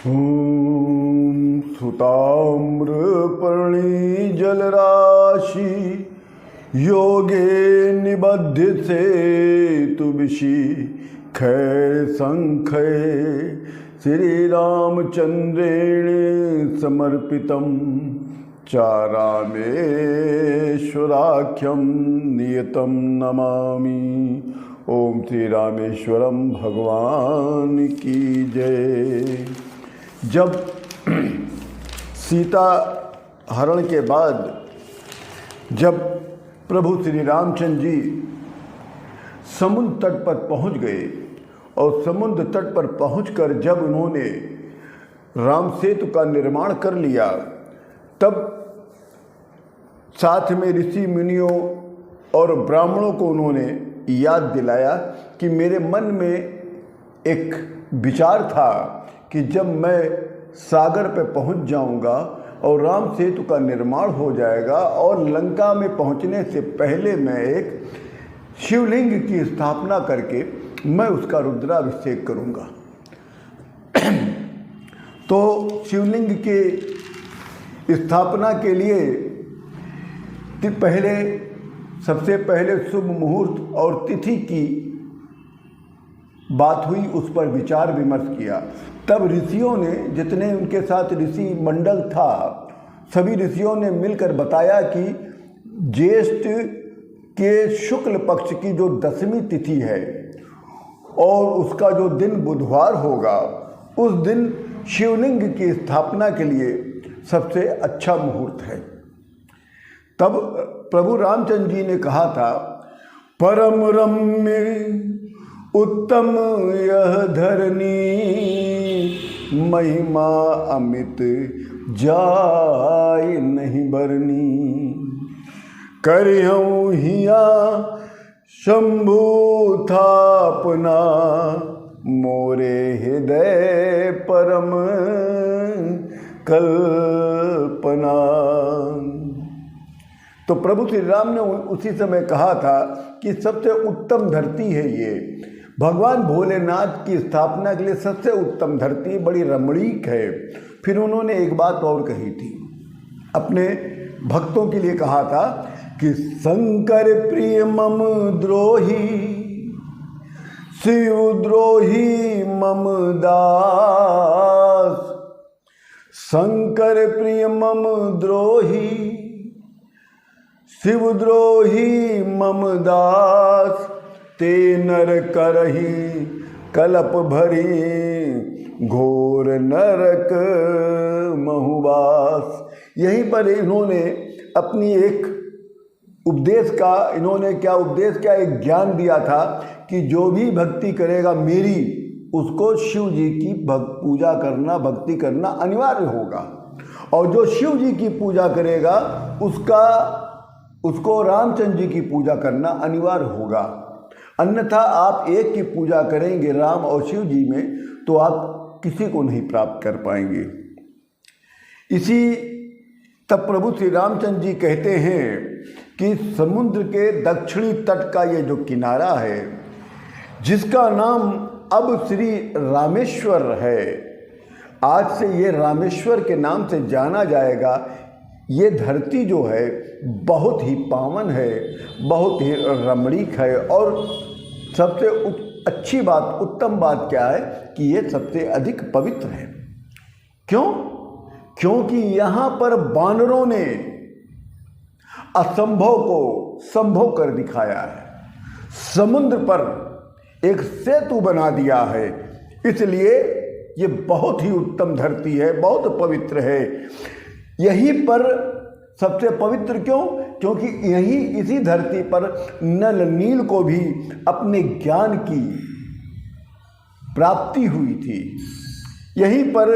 ॐ सुताम्रपर्णी जलराशि योगे निबद्ध सेतुविषि खैर संख्ये श्री रामचंद्रेण समर्पितं चारामेश्वराख्यं नियतं नमामि। ओम श्री रामेश्वरम भगवान की जय। जब सीता हरण के बाद जब प्रभु श्री रामचंद्र जी समुद्र तट पर पहुंच गए और समुद्र तट पर पहुंचकर जब उन्होंने राम सेतु का निर्माण कर लिया, तब साथ में ऋषि मुनियों और ब्राह्मणों को उन्होंने याद दिलाया कि मेरे मन में एक विचार था कि जब मैं सागर पे पहुंच जाऊंगा और राम सेतु का निर्माण हो जाएगा और लंका में पहुंचने से पहले मैं एक शिवलिंग की स्थापना करके मैं उसका रुद्राभिषेक करूंगा। तो शिवलिंग के स्थापना के लिए सबसे पहले शुभ मुहूर्त और तिथि की बात हुई, उस पर विचार विमर्श किया। तब ऋषियों ने, जितने उनके साथ ऋषि मंडल था, सभी ऋषियों ने मिलकर बताया कि ज्येष्ठ के शुक्ल पक्ष की जो 10वीं तिथि है और उसका जो दिन बुधवार होगा, उस दिन शिवलिंग की स्थापना के लिए सबसे अच्छा मुहूर्त है। तब प्रभु रामचंद्र जी ने कहा था, परम रम्य उत्तम यह धरनी, महिमा अमित जाय नहीं बरनी। करिहूँ हिया शंभु थापना, मोरे हृदय परम कल्पना। तो प्रभु श्री राम ने उसी समय कहा था कि सबसे उत्तम धरती है ये, भगवान भोलेनाथ की स्थापना के लिए सबसे उत्तम धरती बड़ी रमणीक है। फिर उन्होंने एक बात और कही थी, अपने भक्तों के लिए कहा था कि शंकर प्रिय मम द्रोही, शिव द्रोही मम दास। शंकर प्रिय मम द्रोही, शिवद्रोही मम दास। ते नर करही कलप भरी, घोर नरक महुवास। यहीं पर इन्होंने अपनी एक उपदेश का, एक ज्ञान दिया था कि जो भी भक्ति करेगा मेरी, उसको शिव जी की पूजा करना, भक्ति करना अनिवार्य होगा। और जो शिव जी की पूजा करेगा उसको रामचंद्र जी की पूजा करना अनिवार्य होगा। अन्यथा आप एक की पूजा करेंगे राम और शिव जी में, तो आप किसी को नहीं प्राप्त कर पाएंगे। तब प्रभु श्री रामचंद्र जी कहते हैं कि समुद्र के दक्षिणी तट का ये जो किनारा है, जिसका नाम अब श्री रामेश्वर है, आज से ये रामेश्वर के नाम से जाना जाएगा। ये धरती जो है बहुत ही पावन है, बहुत ही रमणीक है। और सबसे अच्छी बात, उत्तम बात क्या है कि ये सबसे अधिक पवित्र है। क्यों? क्योंकि यहाँ पर वानरों ने असंभव को संभव कर दिखाया है, समुद्र पर एक सेतु बना दिया है। इसलिए ये बहुत ही उत्तम धरती है, बहुत पवित्र है। यहीं पर सबसे पवित्र क्यों? क्योंकि इसी धरती पर नल नील को भी अपने ज्ञान की प्राप्ति हुई थी यहीं पर।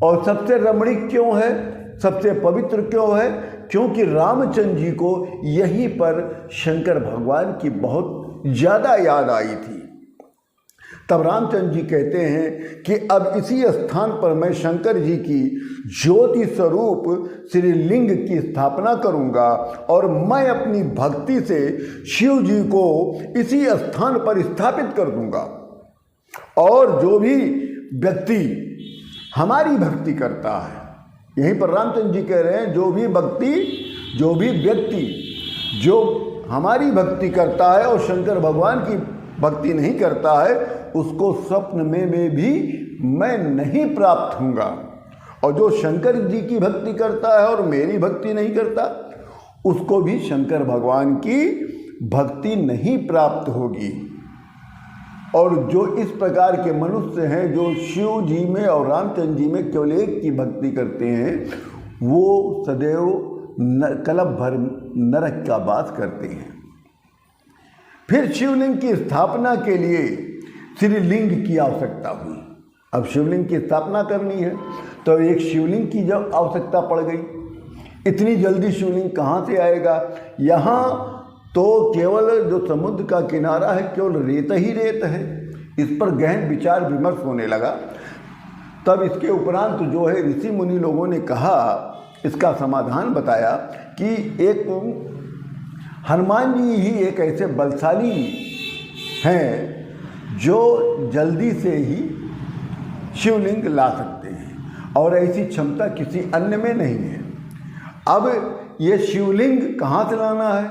और सबसे रमणीक क्यों है, सबसे पवित्र क्यों है? क्योंकि रामचंद्र जी को यहीं पर शंकर भगवान की बहुत ज़्यादा याद आई थी। तब रामचंद्र जी कहते हैं कि अब इसी स्थान पर मैं शंकर जी की ज्योति स्वरूप श्रीलिंग की स्थापना करूंगा और मैं अपनी भक्ति से शिव जी को इसी स्थान पर स्थापित कर दूंगा। और जो भी व्यक्ति हमारी भक्ति करता है। यहीं पर रामचंद्र जी कह रहे हैं जो भी व्यक्ति जो हमारी भक्ति करता है और शंकर भगवान की भक्ति नहीं करता है उसको स्वप्न में भी मैं नहीं प्राप्त होऊंगा, और जो शंकर जी की भक्ति करता है और मेरी भक्ति नहीं करता उसको भी शंकर भगवान की भक्ति नहीं प्राप्त होगी। और जो इस प्रकार के मनुष्य हैं जो शिव जी में और रामचंद्र जी में केवल एक की भक्ति करते हैं वो सदैव कल्प भर नरक का वास करते हैं। फिर शिवलिंग की स्थापना के लिए श्रीलिंग की आवश्यकता हुई। अब शिवलिंग की स्थापना करनी है तो एक शिवलिंग की जब आवश्यकता पड़ गई। इतनी जल्दी शिवलिंग कहाँ से आएगा? यहाँ तो केवल जो समुद्र का किनारा है केवल रेत ही रेत है। इस पर गहन विचार विमर्श होने लगा। तब इसके उपरांत जो है ऋषि मुनि लोगों ने कहा, इसका समाधान बताया कि एक हनुमान जी ही एक ऐसे बलशाली हैं जो जल्दी से ही शिवलिंग ला सकते हैं और ऐसी क्षमता किसी अन्य में नहीं है। अब ये शिवलिंग कहाँ से लाना है?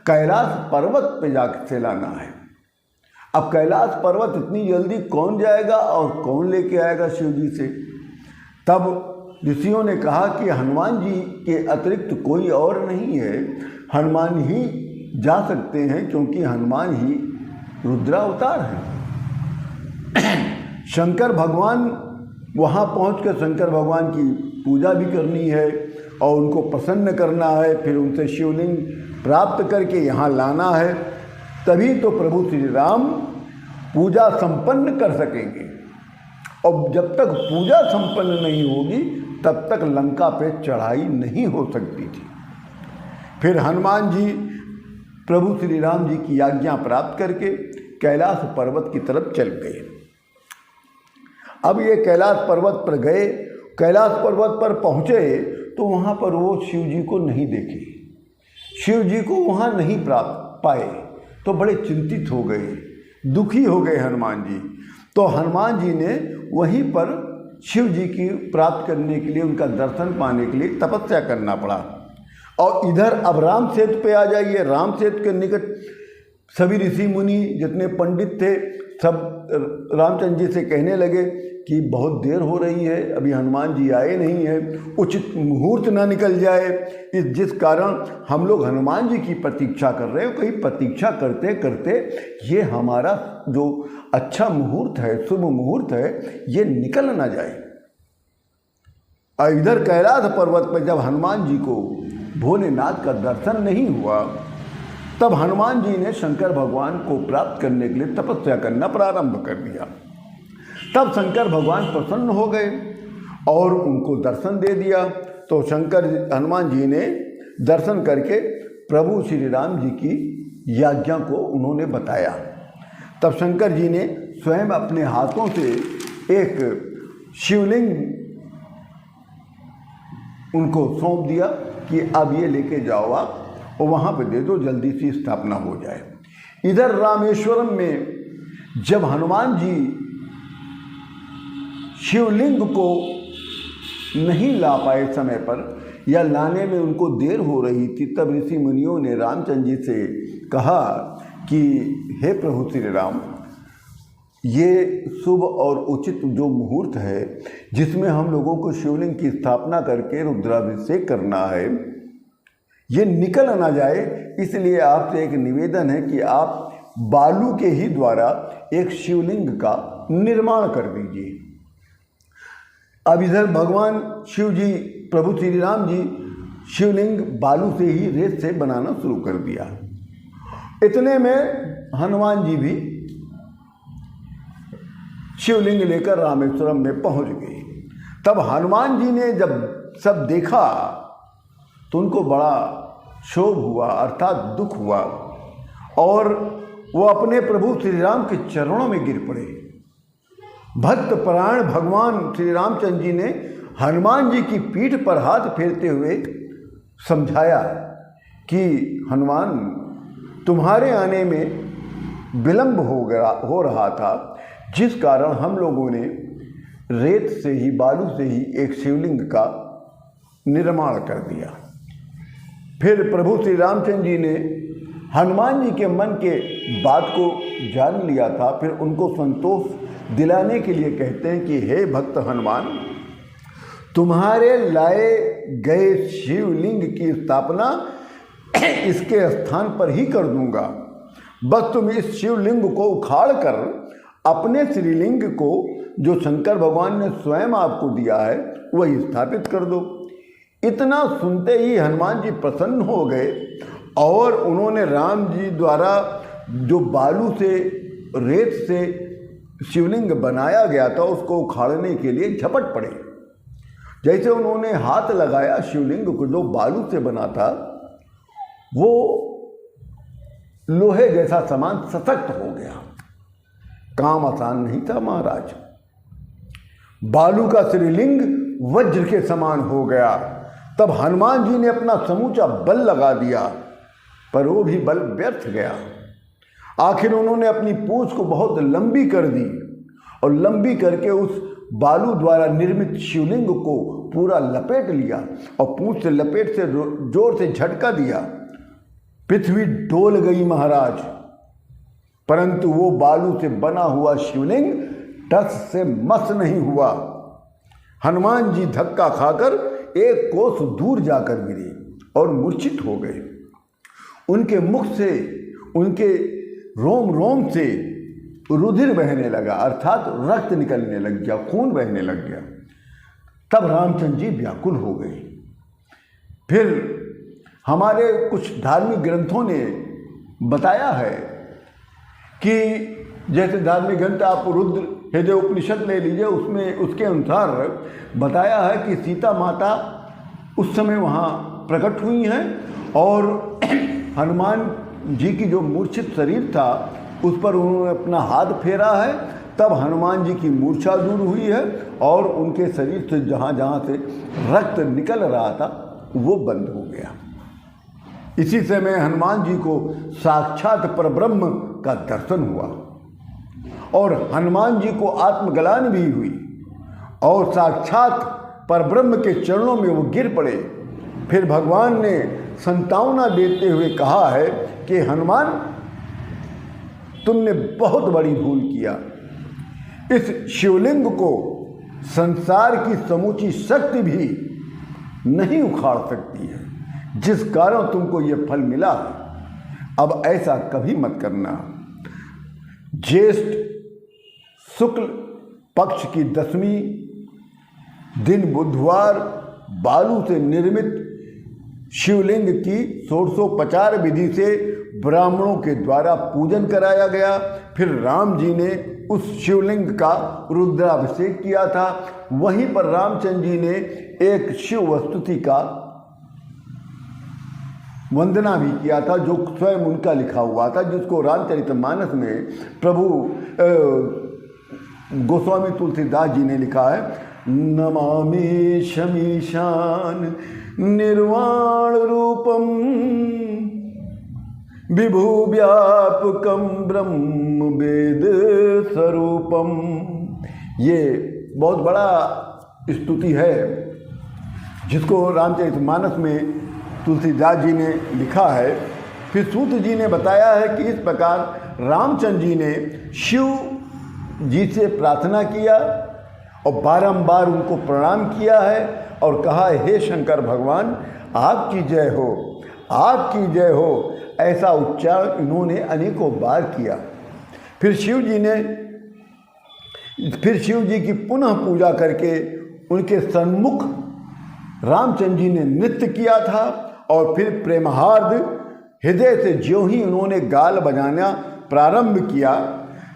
कैलाश पर्वत पे जाकर से लाना है। अब कैलाश पर्वत इतनी जल्दी कौन जाएगा और कौन लेके आएगा शिव जी से? तब ऋषियों ने कहा कि हनुमान जी के अतिरिक्त कोई और नहीं है, हनुमान ही जा सकते हैं क्योंकि हनुमान ही रुद्रावतार हैं। शंकर भगवान वहाँ पहुंचकर शंकर भगवान की पूजा भी करनी है और उनको प्रसन्न करना है, फिर उनसे शिवलिंग प्राप्त करके यहाँ लाना है, तभी तो प्रभु श्री राम पूजा संपन्न कर सकेंगे। और जब तक पूजा संपन्न नहीं होगी तब तक लंका पे चढ़ाई नहीं हो सकती थी। फिर हनुमान जी प्रभु श्री राम जी की आज्ञा प्राप्त करके कैलाश पर्वत की तरफ चल गए। अब ये कैलाश पर्वत पर गए, कैलाश पर्वत पर पहुँचे तो वहाँ पर वो शिव जी को नहीं देखे, शिव जी को वहाँ नहीं प्राप्त पाए तो बड़े चिंतित हो गए, दुखी हो गए हनुमान जी। तो हनुमान जी ने वहीं पर शिव जी की प्राप्त करने के लिए, उनका दर्शन पाने के लिए तपस्या करना पड़ा। और इधर अब राम सेतु पे आ जाइए। राम सेतु के निकट सभी ऋषि मुनि जितने पंडित थे सब रामचंद्र जी से कहने लगे कि बहुत देर हो रही है, अभी हनुमान जी आए नहीं हैं, उचित मुहूर्त ना निकल जाए, जिस कारण हम लोग हनुमान जी की प्रतीक्षा कर रहे हैं। कहीं प्रतीक्षा करते करते ये हमारा जो अच्छा मुहूर्त है, शुभ मुहूर्त है, ये निकल ना जाए। और इधर कैलाश पर्वत पर जब हनुमान जी को भोलेनाथ का दर्शन नहीं हुआ तब हनुमान जी ने शंकर भगवान को प्राप्त करने के लिए तपस्या करना प्रारंभ कर दिया। तब शंकर भगवान प्रसन्न हो गए और उनको दर्शन दे दिया। तो हनुमान जी ने दर्शन करके प्रभु श्री राम जी की आज्ञा को उन्होंने बताया। तब शंकर जी ने स्वयं अपने हाथों से एक शिवलिंग उनको सौंप दिया कि अब ये लेके जाओ आप और वहाँ पे दे दो, जल्दी सी स्थापना हो जाए। इधर रामेश्वरम में जब हनुमान जी शिवलिंग को नहीं ला पाए समय पर या लाने में उनको देर हो रही थी, तब ऋषि मुनियों ने रामचंद्र जी से कहा कि हे प्रभु श्री राम, ये शुभ और उचित जो मुहूर्त है जिसमें हम लोगों को शिवलिंग की स्थापना करके रुद्राभिषेक करना है, ये निकल ना जाए, इसलिए आपसे एक निवेदन है कि आप बालू के ही द्वारा एक शिवलिंग का निर्माण कर दीजिए। अब इधर भगवान शिव जी, प्रभु श्री राम जी शिवलिंग बालू से ही, रेत से बनाना शुरू कर दिया। इतने में हनुमान जी भी शिवलिंग लेकर रामेश्वरम में पहुंच गए। तब हनुमान जी ने जब सब देखा तो उनको बड़ा क्षोभ हुआ, अर्थात दुख हुआ, और वो अपने प्रभु श्री राम के चरणों में गिर पड़े। भक्त परायण भगवान श्री रामचंद्र जी ने हनुमान जी की पीठ पर हाथ फेरते हुए समझाया कि हनुमान, तुम्हारे आने में विलंब हो रहा था, जिस कारण हम लोगों ने रेत से ही, बालू से ही एक शिवलिंग का निर्माण कर दिया। फिर प्रभु श्री रामचंद्र जी ने हनुमान जी के मन के बात को जान लिया था। फिर उनको संतोष दिलाने के लिए कहते हैं कि हे भक्त हनुमान, तुम्हारे लाए गए शिवलिंग की स्थापना इसके स्थान पर ही कर दूंगा। बस तुम इस शिवलिंग को उखाड़ कर अपने श्रीलिंग को, जो शंकर भगवान ने स्वयं आपको दिया है, वही स्थापित कर दो। इतना सुनते ही हनुमान जी प्रसन्न हो गए और उन्होंने राम जी द्वारा जो बालू से, रेत से शिवलिंग बनाया गया था उसको उखाड़ने के लिए झपट पड़े। जैसे उन्होंने हाथ लगाया शिवलिंग को, जो बालू से बना था, वो लोहे जैसा समान सशक्त हो गया। काम आसान नहीं था महाराज। बालू का श्रीलिंग वज्र के समान हो गया। तब हनुमान जी ने अपना समूचा बल लगा दिया, पर वो भी बल व्यर्थ गया। आखिर उन्होंने अपनी पूंछ को बहुत लंबी कर दी और लंबी करके उस बालू द्वारा निर्मित शिवलिंग को पूरा लपेट लिया और पूंछ से लपेट से जोर से झटका दिया। पृथ्वी डोल गई महाराज, परंतु वो बालू से बना हुआ शिवलिंग टस से मस नहीं हुआ। हनुमान जी धक्का खाकर एक कोस दूर जाकर गिरे और मूर्छित हो गए। उनके मुख से, उनके रोम रोम से रुधिर बहने लगा, अर्थात रक्त निकलने लग गया, खून बहने लग गया। तब रामचंद्र जी व्याकुल हो गए। फिर हमारे कुछ धार्मिक ग्रंथों ने बताया है कि जैसे धार्मिक ग्रंथ आप रुद्र हृदय उपनिषद ले लीजिए, उसमें उसके अनुसार बताया है कि सीता माता उस समय वहाँ प्रकट हुई हैं और हनुमान जी की जो मूर्छित शरीर था उस पर उन्होंने अपना हाथ फेरा है। तब हनुमान जी की मूर्छा दूर हुई है और उनके शरीर से जहाँ जहाँ से रक्त निकल रहा था वो बंद हो गया। इसी समय हनुमान जी को साक्षात परब्रह्म का दर्शन हुआ और हनुमान जी को आत्मग्लानि भी हुई और साक्षात परब्रह्म के चरणों में वो गिर पड़े। फिर भगवान ने संतावना देते हुए कहा है कि हनुमान, तुमने बहुत बड़ी भूल किया। इस शिवलिंग को संसार की समूची शक्ति भी नहीं उखाड़ सकती है, जिस कारण तुमको ये फल मिला। अब ऐसा कभी मत करना। ज्येष्ठ शुक्ल पक्ष की 10वीं दिन बुधवार बालू से निर्मित शिवलिंग की षोडशोपचार विधि से ब्राह्मणों के द्वारा पूजन कराया गया। फिर राम जी ने उस शिवलिंग का रुद्राभिषेक किया था। वहीं पर रामचंद्र जी ने एक शिव वस्तुति का वंदना भी किया था, जो स्वयं उनका लिखा हुआ था, जिसको रामचरितमानस में प्रभु गोस्वामी तुलसीदास जी ने लिखा है। नमामि शमीशान निर्वाण रूपम विभु व्यापकम ब्रह्म वेद स्वरूपम। ये बहुत बड़ा स्तुति है जिसको रामचरितमानस में तुलसीदास जी ने लिखा है। फिर सूत जी ने बताया है कि इस प्रकार रामचंद्र जी ने शिव जी से प्रार्थना किया और बारंबार उनको प्रणाम किया है और कहा, हे शंकर भगवान, आपकी जय हो, आपकी जय हो। ऐसा उच्चारण इन्होंने अनेकों बार किया। फिर शिव जी की पुनः पूजा करके उनके सन्मुख रामचंद्र जी ने नृत्य किया था और फिर प्रेमहार्द हृदय से ज्यों ही उन्होंने गाल बजाना प्रारंभ किया,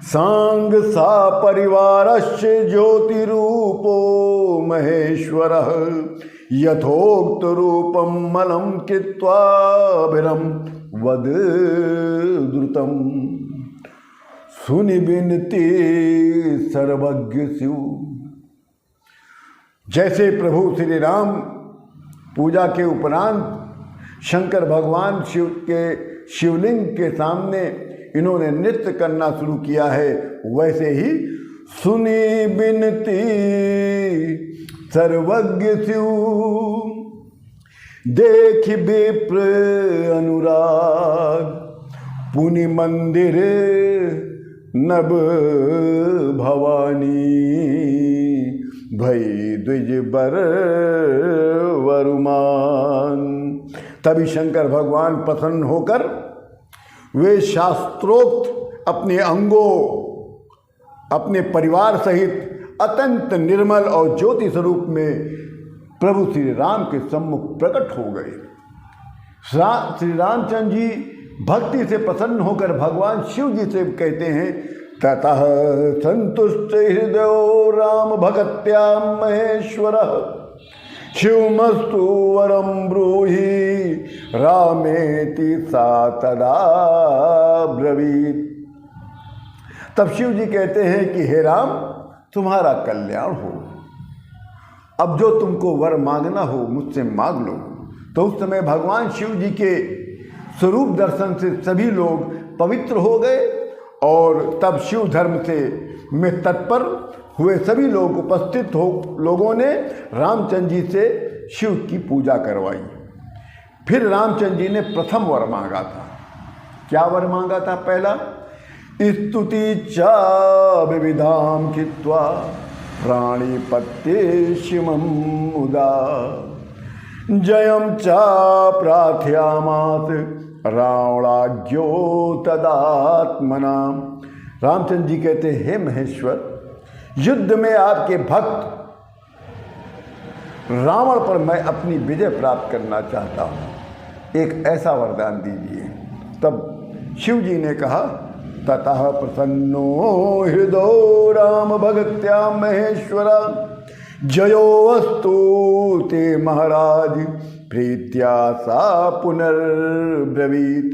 सांग सा परिवारस्य ज्योतिरूपो महेश्वरः यथोक्त रूपम मलम कृत्वाभिरम वद द्रुतम। सुनि बिनती सर्वज्ञ शिव। जैसे प्रभु श्री राम पूजा के उपरांत शंकर भगवान शिव के शिवलिंग के सामने इन्होंने नृत्य करना शुरू किया है, वैसे ही सुनी बिनती सर्वज्ञ स्यु, देख विप्र अनुराग, पुनि मंदिर नभ भवानी, भई द्विज बर वरुमान। तभी शंकर भगवान प्रसन्न होकर वे शास्त्रोक्त अपने अंगों, अपने परिवार सहित अत्यंत निर्मल और ज्योति स्वरूप में प्रभु श्री राम के सम्मुख प्रकट हो गए। श्री रामचंद्र जी भक्ति से प्रसन्न होकर भगवान शिव जी से कहते हैं, ततः संतुष्ट हृदयो राम भगत्या महेश्वर, शिवमस्तु वरम ब्रूहि, रामेति सा तदा ब्रवीत। तब शिव जी कहते हैं कि हे राम, तुम्हारा कल्याण हो, अब जो तुमको वर मांगना हो मुझसे मांग लो। तो उस समय भगवान शिव जी के स्वरूप दर्शन से सभी लोग पवित्र हो गए और तब शिव धर्म से में तत्पर हुए सभी लोग उपस्थित लोगों ने रामचंद्र जी से शिव की पूजा करवाई। फिर रामचंद्र जी ने प्रथम वर मांगा था। क्या वर मांगा था? पहला, स्तुति चा विविधाम कृत्वा प्राणिपत्ये शिवम मुदा, जयम चा प्रार्थयामास रावणाज्ञो तदात्मना। रामचंद्र जी कहते, हे महेश्वर, युद्ध में आपके भक्त रावण पर मैं अपनी विजय प्राप्त करना चाहता हूँ, एक ऐसा वरदान दीजिए। तब शिव जी ने कहा, ततः प्रसन्नो हृदयो राम भगत्या महेश्वर, जयोस्तु ते महाराज प्रीत्या सा पुनर्ब्रवीत।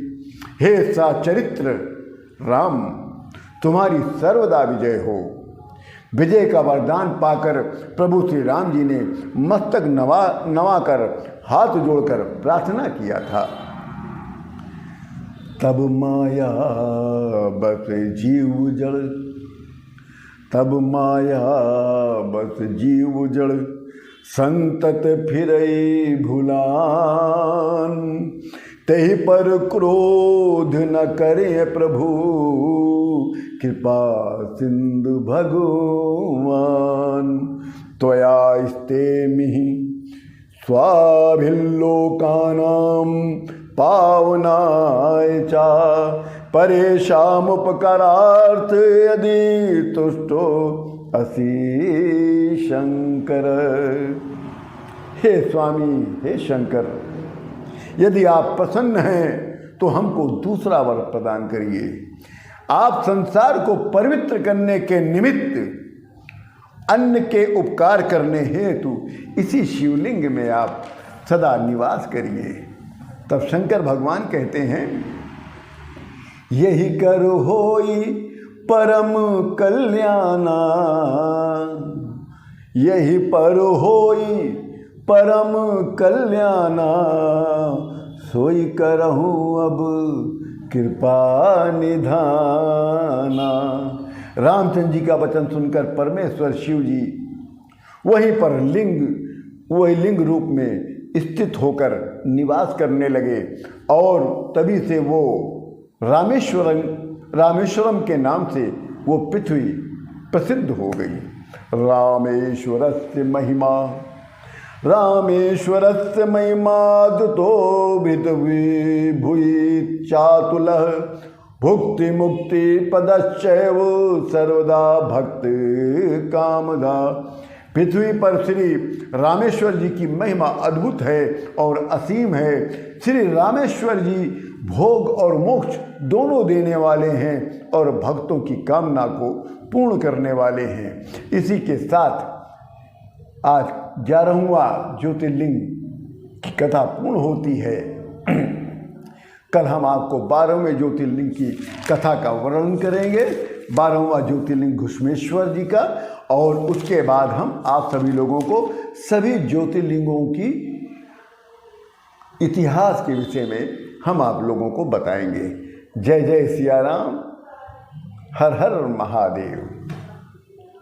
हे सचरित्र राम, तुम्हारी सर्वदा विजय हो। विजय का वरदान पाकर प्रभु श्री राम जी ने मस्तक नवाकर हाथ जोड़कर प्रार्थना किया था। तब माया बस जीव जड़, तब माया बस जीव जड़, संतत फिरई भुलान, तेहि पर क्रोध न करे प्रभु, कृपा सिंधु भगवान। त्वया स्ते मिहि स्वाभिल्लोकानां पावनाय चा, परेशामुपकारार्थ यदि तुष्टो असि शंकर। हे स्वामी, हे शंकर, यदि आप प्रसन्न हैं तो हमको दूसरा वर प्रदान करिए। आप संसार को पवित्र करने के निमित्त अन्न के उपकार करने हेतु इसी शिवलिंग में आप सदा निवास करिए। तब शंकर भगवान कहते हैं, यही कर होई परम कल्याणा, यही पर होई परम कल्याणा, सोई करहूँ अब कृपा निधाना। रामचंद्र जी का वचन सुनकर परमेश्वर शिव जी वहीं पर वही लिंग रूप में स्थित होकर निवास करने लगे और तभी से वो रामेश्वरम के नाम से वो पृथ्वी प्रसिद्ध हो गई। रामेश्वरस्य महिमा, रामेश्वरस्य महिमादुतो विभुई चातुलः, भुक्ति मुक्ति पदश्चैव सर्वदा भक्त कामदा। पृथ्वी पर श्री रामेश्वर जी की महिमा अद्भुत है और असीम है। श्री रामेश्वर जी भोग और मोक्ष दोनों देने वाले हैं और भक्तों की कामना को पूर्ण करने वाले हैं। इसी के साथ आज 11वां ज्योतिर्लिंग की कथा पूर्ण होती है। कल हम आपको 12वें ज्योतिर्लिंग की कथा का वर्णन करेंगे, 12वां ज्योतिर्लिंग घुश्मेश्वर जी का, और उसके बाद हम आप सभी लोगों को सभी ज्योतिर्लिंगों की इतिहास के विषय में हम आप लोगों को बताएंगे। जय जय सिया राम, हर हर महादेव।